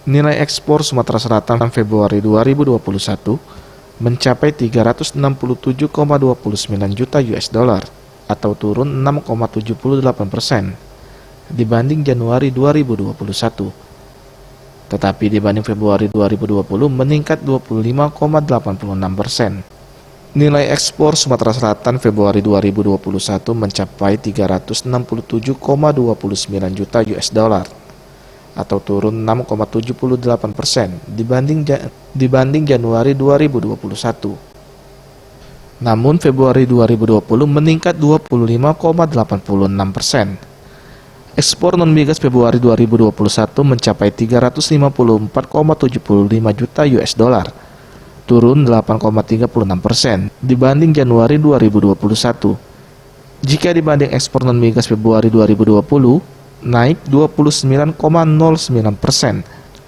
Nilai ekspor Sumatera Selatan Februari 2021 mencapai 367,29 juta US dollar atau turun 6,78% dibanding Januari 2021. Tetapi dibanding Februari 2020 meningkat 25,86%. Nilai ekspor Sumatera Selatan Februari 2021 mencapai 367,29 juta US dollar atau turun 6,78% dibanding Januari 2021. Namun Februari 2020 meningkat 25,86%. Ekspor non-migas Februari 2021 mencapai 354,75 juta US dollar, turun 8,36% dibanding Januari 2021. Jika dibanding ekspor non-migas Februari 2020, naik 29,09%,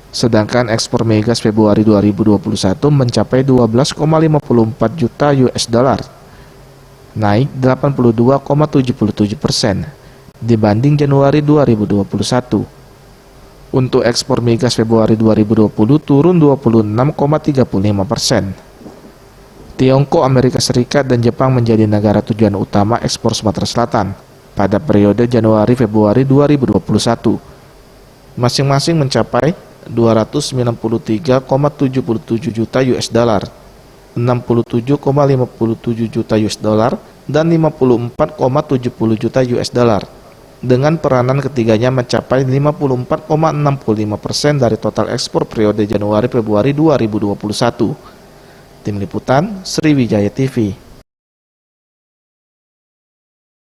sedangkan ekspor migas Februari 2021 mencapai 12,54 juta US dollar, naik 82,77% dibanding Januari 2021. Untuk ekspor migas Februari 2020 turun 26,35%. Tiongkok, Amerika Serikat, dan Jepang menjadi negara tujuan utama ekspor Sumatera Selatan pada periode Januari-Februari 2021. Masing-masing mencapai 293,77 juta US dollar, 67,57 juta US dollar, dan 54,70 juta US dollar. Dengan peranan ketiganya mencapai 54,65% dari total ekspor periode Januari-Februari 2021. Tim Liputan, Sriwijaya TV.